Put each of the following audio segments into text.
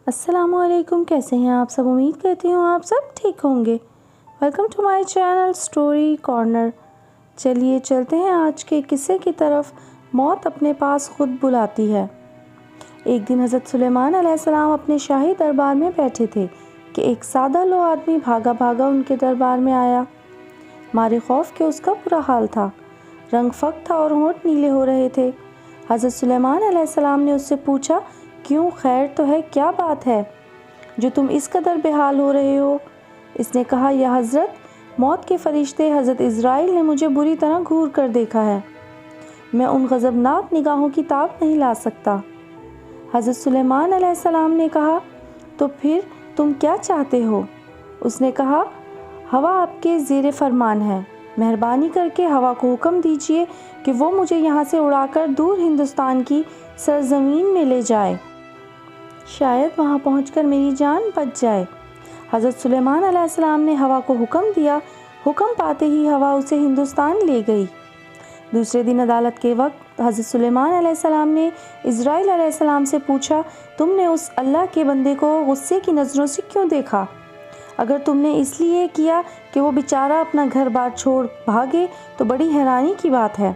السلام علیکم، کیسے ہیں آپ سب؟ امید کرتی ہوں آپ سب ٹھیک ہوں گے۔ Welcome to my channel story corner. چلیے چلتے ہیں آج کے قصے کی طرف۔ موت اپنے پاس خود بلاتی ہے۔ ایک دن حضرت سلیمان علیہ السلام اپنے شاہی دربار میں بیٹھے تھے کہ ایک سادہ لو آدمی بھاگا بھاگا ان کے دربار میں آیا۔ مارے خوف کہ اس کا برا حال تھا، رنگ فک تھا اور ہونٹ نیلے ہو رہے تھے۔ حضرت سلیمان علیہ السلام نے اس سے پوچھا، کیوں، خیر تو ہے؟ کیا بات ہے جو تم اس قدر بے حال ہو رہے ہو؟ اس نے کہا، یا حضرت، موت کے فرشتے حضرت عزرائیل نے مجھے بری طرح گھور کر دیکھا ہے۔ میں ان غضبناک نگاہوں کی تاب نہیں لا سکتا۔ حضرت سلیمان علیہ السلام نے کہا، تو پھر تم کیا چاہتے ہو؟ اس نے کہا، ہوا آپ کے زیر فرمان ہے، مہربانی کر کے ہوا کو حکم دیجیے کہ وہ مجھے یہاں سے اڑا کر دور ہندوستان کی سرزمین میں لے جائے، شاید وہاں پہنچ کر میری جان بچ جائے۔ حضرت سلیمان علیہ السلام نے ہوا کو حکم دیا۔ حکم پاتے ہی ہوا اسے ہندوستان لے گئی۔ دوسرے دن عدالت کے وقت حضرت سلیمان علیہ السلام نے عزرائیل علیہ السلام سے پوچھا، تم نے اس اللہ کے بندے کو غصے کی نظروں سے کیوں دیکھا؟ اگر تم نے اس لیے کیا کہ وہ بیچارہ اپنا گھر بار چھوڑ بھاگے تو بڑی حیرانی کی بات ہے۔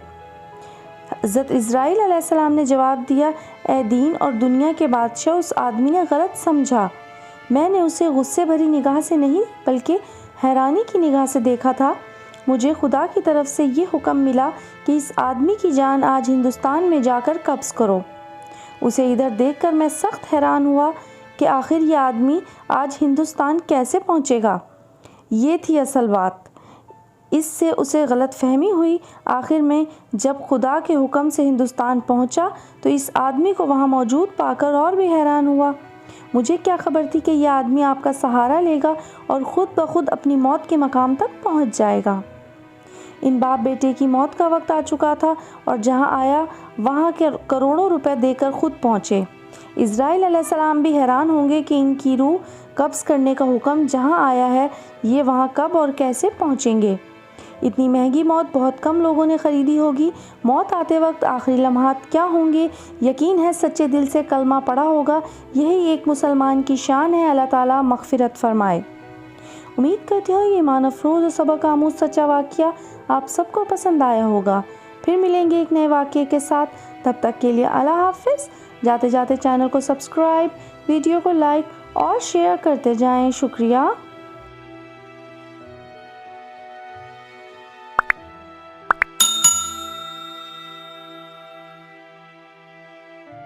حضرت عزرائیل علیہ السلام نے جواب دیا، اے دین اور دنیا کے بادشاہ، اس آدمی نے غلط سمجھا۔ میں نے اسے غصے بھری نگاہ سے نہیں بلکہ حیرانی کی نگاہ سے دیکھا تھا۔ مجھے خدا کی طرف سے یہ حکم ملا کہ اس آدمی کی جان آج ہندوستان میں جا کر قبض کرو۔ اسے ادھر دیکھ کر میں سخت حیران ہوا کہ آخر یہ آدمی آج ہندوستان کیسے پہنچے گا۔ یہ تھی اصل بات۔ اس سے اسے غلط فہمی ہوئی۔ آخر میں جب خدا کے حکم سے ہندوستان پہنچا تو اس آدمی کو وہاں موجود پا کر اور بھی حیران ہوا۔ مجھے کیا خبر تھی کہ یہ آدمی آپ کا سہارا لے گا اور خود بخود اپنی موت کے مقام تک پہنچ جائے گا۔ ان باپ بیٹے کی موت کا وقت آ چکا تھا اور جہاں آیا وہاں کے کروڑوں روپے دے کر خود پہنچے۔ عزرائیل علیہ السلام بھی حیران ہوں گے کہ ان کی روح قبض کرنے کا حکم جہاں آیا ہے، یہ وہاں کب اور کیسے پہنچیں گے۔ اتنی مہنگی موت بہت کم لوگوں نے خریدی ہوگی۔ موت آتے وقت آخری لمحات کیا ہوں گے؟ یقین ہے سچے دل سے کلمہ پڑھا ہوگا۔ یہی ایک مسلمان کی شان ہے۔ اللہ تعالیٰ مغفرت فرمائے۔ امید کرتی ہوں یہ ایمان افروز اور سبق آموز سچا واقعہ آپ سب کو پسند آیا ہوگا۔ پھر ملیں گے ایک نئے واقعے کے ساتھ۔ تب تک کے لیے اللہ حافظ۔ جاتے جاتے چینل کو سبسکرائب، ویڈیو کو لائک اور شیئر کرتے جائیں۔ شکریہ۔